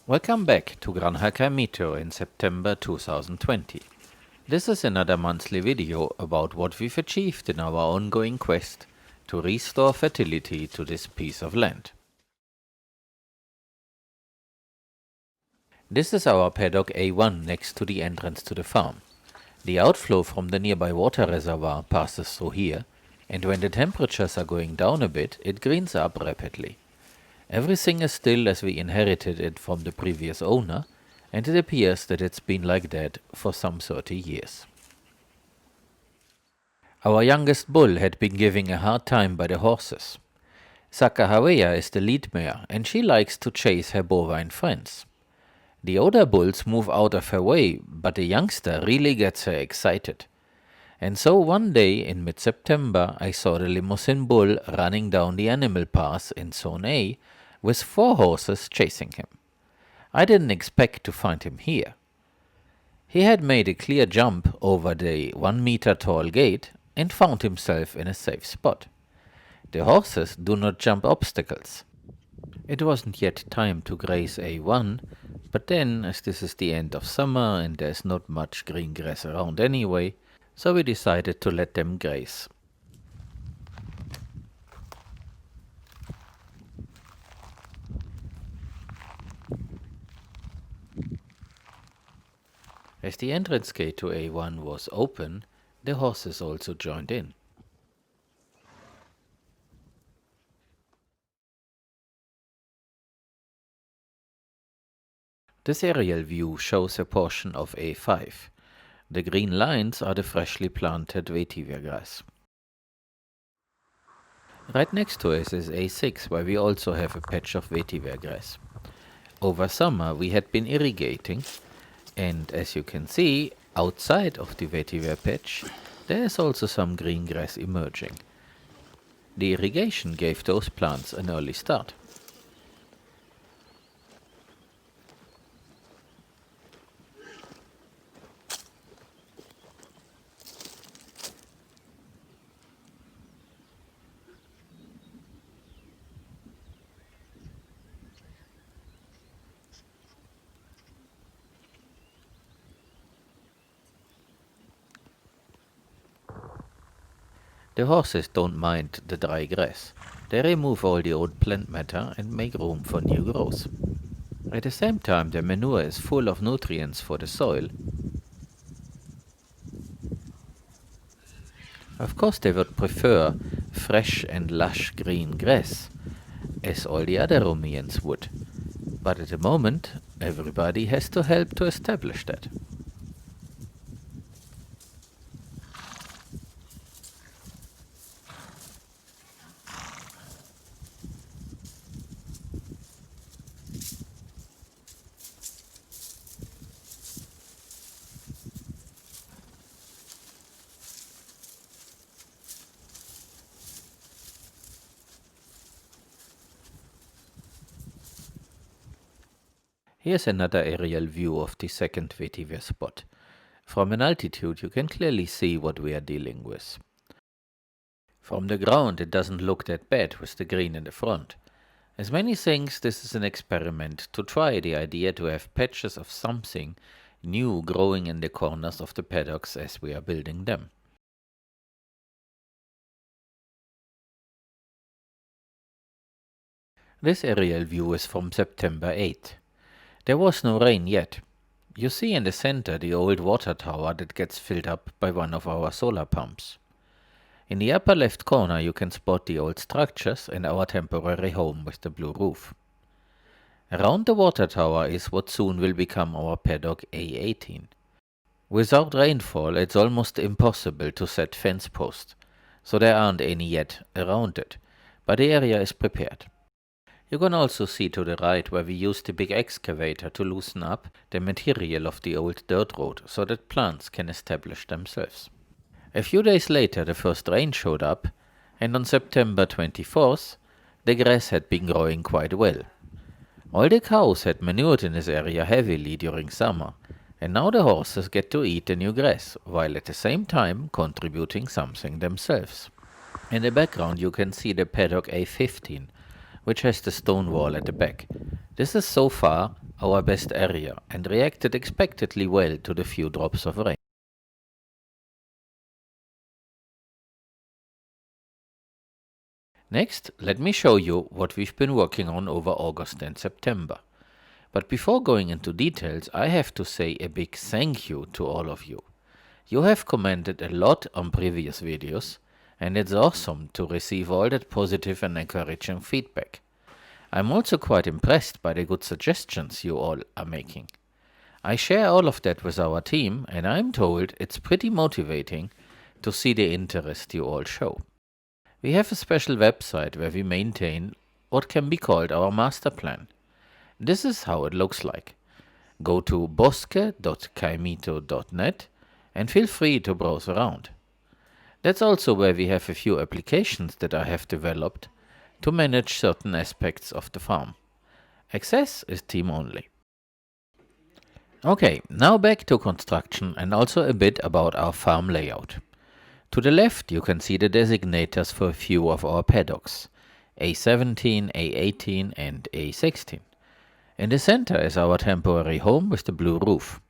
Welcome back to Granja Caimito in September 2020. This is another monthly video about what we've achieved in our ongoing quest to restore fertility to this piece of land. This is our paddock A1 next to the entrance to the farm. The outflow from the nearby water reservoir passes through here, and when the temperatures are going down a bit, it greens up rapidly. Everything is still as we inherited it from the previous owner, and it appears that it's been like that for some 30 years. Our youngest bull had been giving a hard time by the horses. Sakahawea is the lead mare, and she likes to chase her bovine friends. The older bulls move out of her way, but the youngster really gets her excited. And so one day in mid-September I saw the limousine bull running down the animal path in Zone A with 4 horses chasing him. I didn't expect to find him here. He had made a clear jump over the 1-meter tall gate and found himself in a safe spot. The horses do not jump obstacles. It wasn't yet time to graze A1, but then, as this is the end of summer and there's not much green grass around anyway, so we decided to let them graze. As the entrance gate to A1 was open, the horses also joined in. This aerial view shows a portion of A5. The green lines are the freshly planted vetiver grass. Right next to us is A6, where we also have a patch of vetiver grass. Over summer we had been irrigating, and as you can see, outside of the vetiver patch, there is also some green grass emerging. The irrigation gave those plants an early start. The horses don't mind the dry grass. They remove all the old plant matter and make room for new growth. At the same time, the manure is full of nutrients for the soil. Of course, they would prefer fresh and lush green grass, as all the other ruminants would. But at the moment, everybody has to help to establish that. Here's another aerial view of the second vetiver spot. From an altitude you can clearly see what we are dealing with. From the ground it doesn't look that bad with the green in the front. As many things, this is an experiment to try the idea to have patches of something new growing in the corners of the paddocks as we are building them. This aerial view is from September 8th. There was no rain yet. You see in the center the old water tower that gets filled up by one of our solar pumps. In the upper left corner you can spot the old structures and our temporary home with the blue roof. Around the water tower is what soon will become our paddock A18. Without rainfall it's almost impossible to set fence posts, so there aren't any yet around it, but the area is prepared. You can also see to the right where we used the big excavator to loosen up the material of the old dirt road so that plants can establish themselves. A few days later the first rain showed up, and on September 24th the grass had been growing quite well. All the cows had manured in this area heavily during summer, and now the horses get to eat the new grass, while at the same time contributing something themselves. In the background you can see the paddock A15, which has the stone wall at the back. This is so far our best area and reacted expectedly well to the few drops of rain. Next, let me show you what we've been working on over August and September. But before going into details, I have to say a big thank you to all of you. You have commented a lot on previous videos, and it's awesome to receive all that positive and encouraging feedback. I'm also quite impressed by the good suggestions you all are making. I share all of that with our team, and I'm told it's pretty motivating to see the interest you all show. We have a special website where we maintain what can be called our master plan. This is how it looks like. Go to bosque.caimito.net and feel free to browse around. That's also where we have a few applications that I have developed to manage certain aspects of the farm. Access is team only. Okay, now back to construction and also a bit about our farm layout. To the left you can see the designators for a few of our paddocks, A17, A18 and A16. In the center is our temporary home with the blue roof.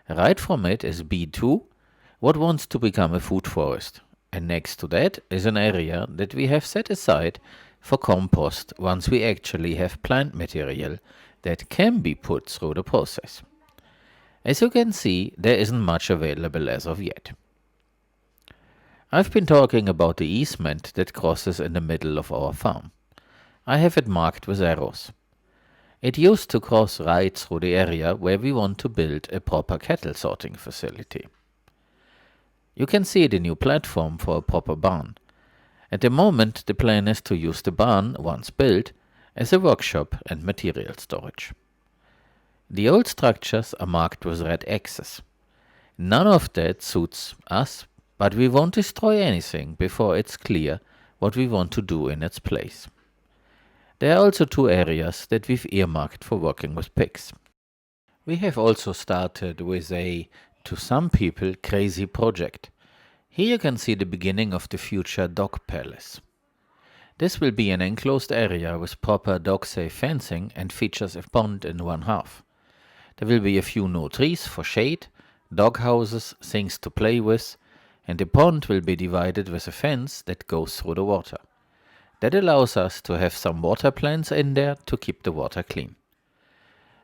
Right from it is B2, what wants to become a food forest, and next to that is an area that we have set aside for compost once we actually have plant material that can be put through the process. As you can see, there isn't much available as of yet. I've been talking about the easement that crosses in the middle of our farm. I have it marked with arrows. It used to cross right through the area where we want to build a proper cattle sorting facility. You can see the new platform for a proper barn. At the moment, the plan is to use the barn, once built, as a workshop and material storage. The old structures are marked with red X's. None of that suits us, but we won't destroy anything before it's clear what we want to do in its place. There are also 2 areas that we've earmarked for working with pigs. We have also started with a, to some people, crazy project. Here you can see the beginning of the future dog palace. This will be an enclosed area with proper dog-safe fencing and features a pond in one half. There will be a few no trees for shade, dog houses, things to play with, and the pond will be divided with a fence that goes through the water. That allows us to have some water plants in there to keep the water clean.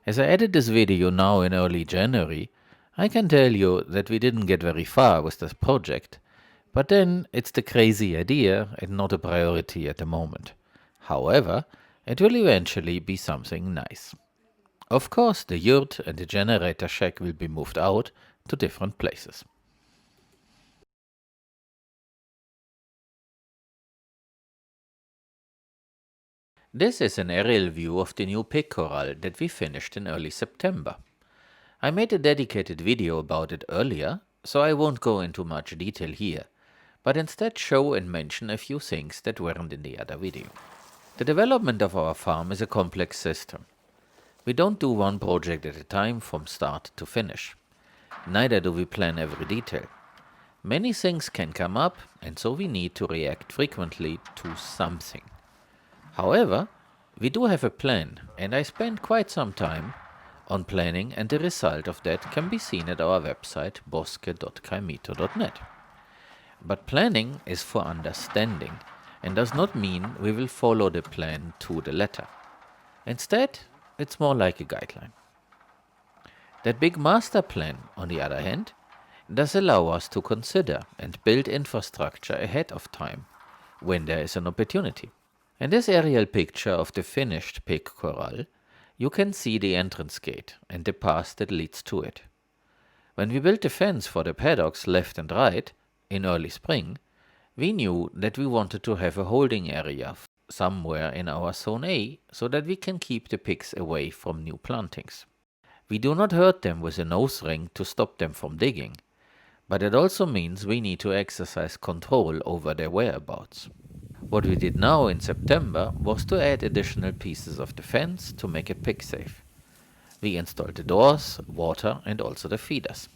As I edit this video now in early January, I can tell you that we didn't get very far with this project, but then it's the crazy idea and not a priority at the moment. However, it will eventually be something nice. Of course, the yurt and the generator shack will be moved out to different places. This is an aerial view of the new pig corral that we finished in early September. I made a dedicated video about it earlier, so I won't go into much detail here, but instead show and mention a few things that weren't in the other video. The development of our farm is a complex system. We don't do one project at a time from start to finish. Neither do we plan every detail. Many things can come up, and so we need to react frequently to something. However, we do have a plan, and I spent quite some time on planning, and the result of that can be seen at our website bosque.caimito.net. But planning is for understanding and does not mean we will follow the plan to the letter. Instead, it's more like a guideline. That big master plan, on the other hand, does allow us to consider and build infrastructure ahead of time when there is an opportunity. In this aerial picture of the finished pig corral, you can see the entrance gate and the path that leads to it. When we built the fence for the paddocks left and right in early spring, we knew that we wanted to have a holding area somewhere in our zone A so that we can keep the pigs away from new plantings. We do not hurt them with a nose ring to stop them from digging, but it also means we need to exercise control over their whereabouts. What we did now in September was to add additional pieces of the fence to make it pig safe. We installed the doors, water and also the feeders.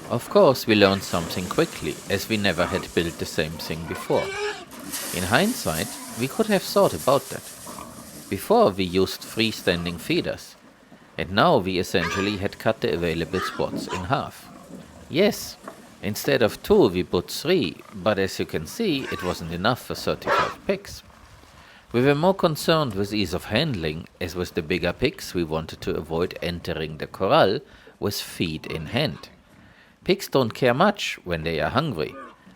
Of course, we learned something quickly, as we never had built the same thing before. In hindsight, we could have thought about that. Before we used freestanding feeders, and now we essentially had cut the available spots in half. Yes, instead of 2 we put 3, but as you can see, it wasn't enough for 35 pigs. We were more concerned with ease of handling, as with the bigger pigs we wanted to avoid entering the corral with feed in hand. Pigs don't care much when they are hungry,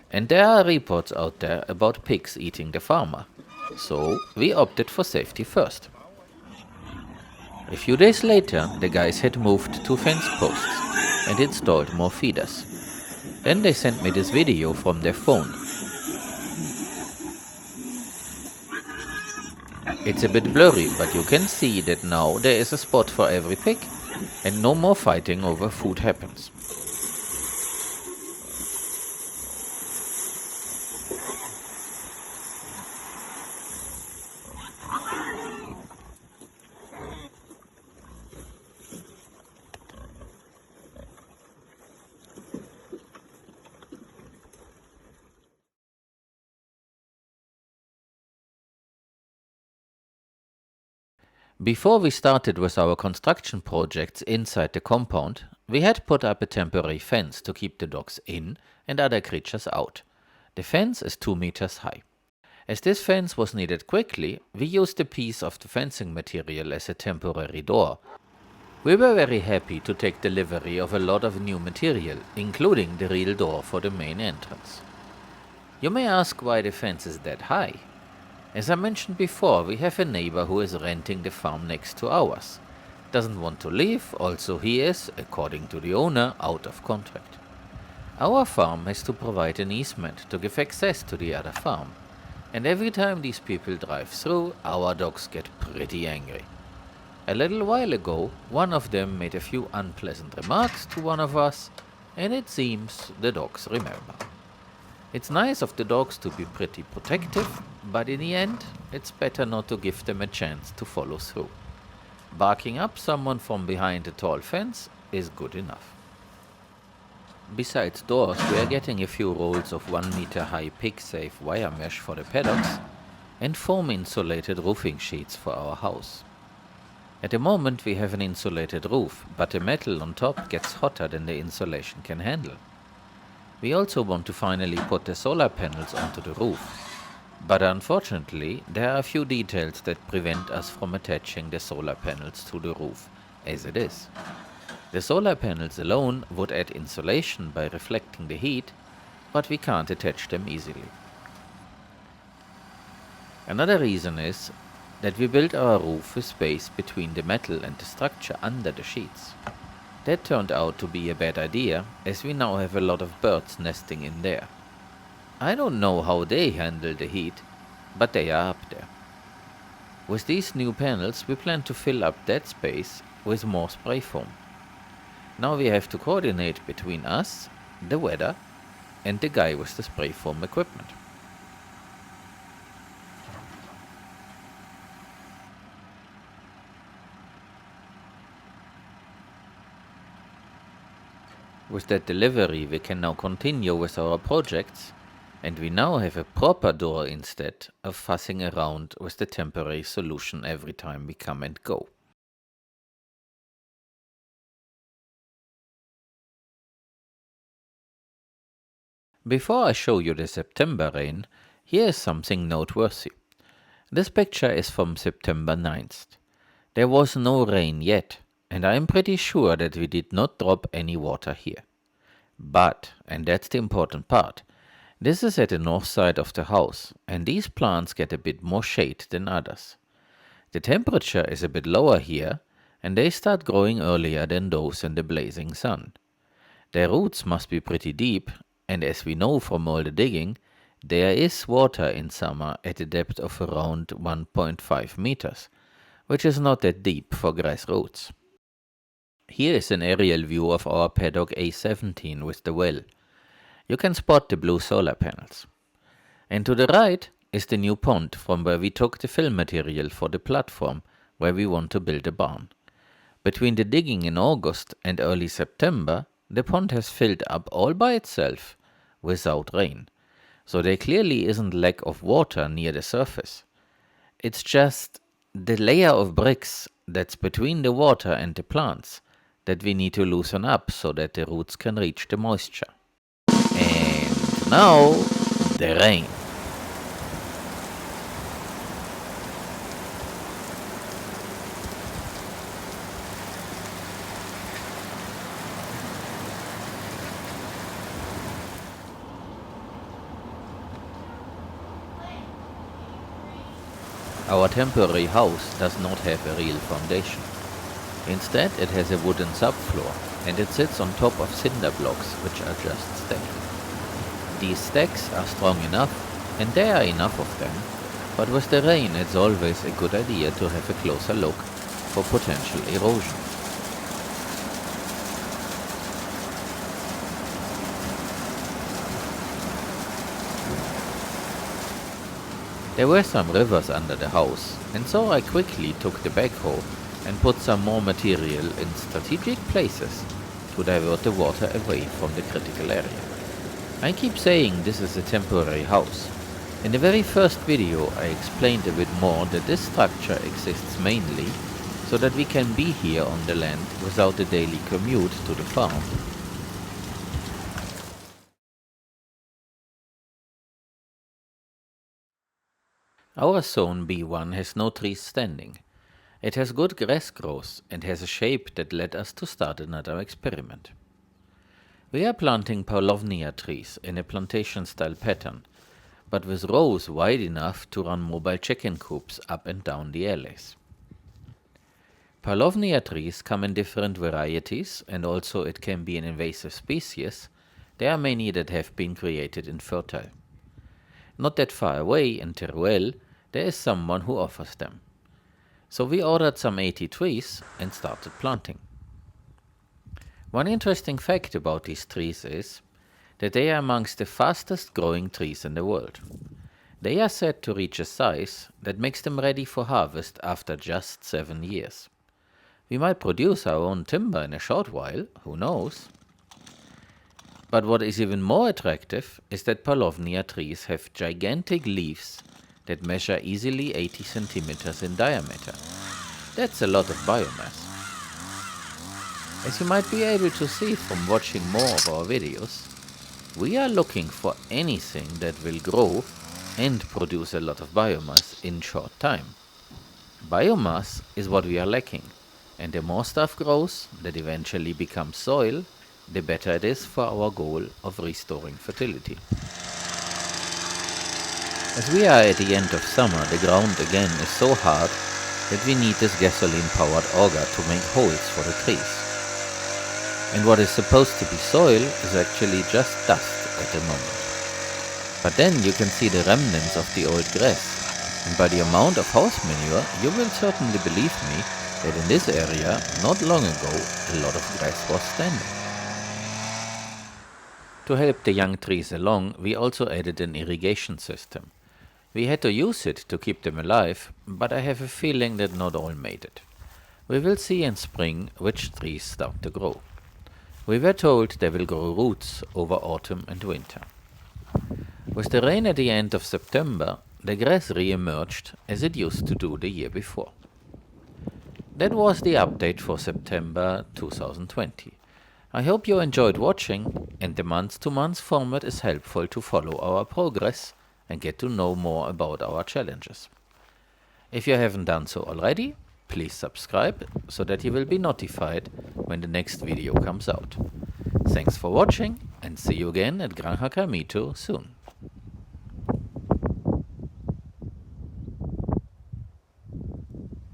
and there are reports out there about pigs eating the farmer. So we opted for safety first. A few days later, the guys had moved 2 fence posts and installed more feeders. Then they sent me this video from their phone. It's a bit blurry, but you can see that now there is a spot for every pig, and no more fighting over food happens. Before we started with our construction projects inside the compound, we had put up a temporary fence to keep the dogs in and other creatures out. The fence is 2 meters high. As this fence was needed quickly, we used a piece of the fencing material as a temporary door. We were very happy to take delivery of a lot of new material, including the real door for the main entrance. You may ask why the fence is that high. As I mentioned before, we have a neighbor who is renting the farm next to ours. Doesn't want to leave, also he is, according to the owner, out of contract. Our farm has to provide an easement to give access to the other farm, and every time these people drive through, our dogs get pretty angry. A little while ago, one of them made a few unpleasant remarks to one of us, and it seems the dogs remember. It's nice of the dogs to be pretty protective, but in the end, it's better not to give them a chance to follow through. Barking up someone from behind a tall fence is good enough. Besides doors, we are getting a few rolls of 1 meter high pig-safe wire mesh for the paddocks and foam-insulated roofing sheets for our house. At the moment we have an insulated roof, but the metal on top gets hotter than the insulation can handle. We also want to finally put the solar panels onto the roof, but unfortunately there are a few details that prevent us from attaching the solar panels to the roof as it is. The solar panels alone would add insulation by reflecting the heat, but we can't attach them easily. Another reason is that we built our roof with space between the metal and the structure under the sheets. That turned out to be a bad idea, as we now have a lot of birds nesting in there. I don't know how they handle the heat, but they are up there. With these new panels, we plan to fill up that space with more spray foam. Now we have to coordinate between us, the weather, and the guy with the spray foam equipment. With that delivery, we can now continue with our projects, and we now have a proper door instead of fussing around with the temporary solution every time we come and go. Before I show you the September rain, here is something noteworthy. This picture is from September 9th. There was no rain yet, and I am pretty sure that we did not drop any water here. But, and that's the important part, this is at the north side of the house, and these plants get a bit more shade than others. The temperature is a bit lower here, and they start growing earlier than those in the blazing sun. Their roots must be pretty deep, and as we know from all the digging, there is water in summer at a depth of around 1.5 meters, which is not that deep for grass roots. Here is an aerial view of our paddock A17 with the well. You can spot the blue solar panels. And to the right is the new pond from where we took the fill material for the platform where we want to build a barn. Between the digging in August and early September, the pond has filled up all by itself without rain. So there clearly isn't lack of water near the surface. It's just the layer of bricks that's between the water and the plants that we need to loosen up so that the roots can reach the moisture. And now, the rain. Our temporary house does not have a real foundation. Instead, it has a wooden subfloor, and it sits on top of cinder blocks which are just stacked. These stacks are strong enough, and there are enough of them, but with the rain it's always a good idea to have a closer look for potential erosion. There were some rivers under the house, and so I quickly took the backhoe and put some more material in strategic places to divert the water away from the critical area. I keep saying this is a temporary house. In the very first video I explained a bit more that this structure exists mainly so that we can be here on the land without the daily commute to the farm. Our zone B1 has no trees standing. It has good grass growth and has a shape that led us to start another experiment. We are planting Paulownia trees in a plantation-style pattern, but with rows wide enough to run mobile chicken coops up and down the alleys. Paulownia trees come in different varieties, and also it can be an invasive species. There are many that have been created infertile. Not that far away, in Teruel, there is someone who offers them. So we ordered some 80 trees and started planting. One interesting fact about these trees is that they are amongst the fastest growing trees in the world. They are said to reach a size that makes them ready for harvest after just 7 years. We might produce our own timber in a short while, who knows? But what is even more attractive is that Paulownia trees have gigantic leaves that measure easily 80 centimeters in diameter. That's a lot of biomass. As you might be able to see from watching more of our videos, we are looking for anything that will grow and produce a lot of biomass in short time. Biomass is what we are lacking, and the more stuff grows that eventually becomes soil, the better it is for our goal of restoring fertility. As we are at the end of summer, the ground again is so hard that we need this gasoline-powered auger to make holes for the trees. And what is supposed to be soil is actually just dust at the moment. But then you can see the remnants of the old grass, and by the amount of house manure, you will certainly believe me that in this area, not long ago, a lot of grass was standing. To help the young trees along, we also added an irrigation system. We had to use it to keep them alive, but I have a feeling that not all made it. We will see in spring which trees start to grow. We were told they will grow roots over autumn and winter. With the rain at the end of September, the grass re-emerged as it used to do the year before. That was the update for September 2020. I hope you enjoyed watching, and the month-to-month format is helpful to follow our progress and get to know more about our challenges. If you haven't done so already, please subscribe so that you will be notified when the next video comes out. Thanks for watching, and see you again at Granja Caimito soon.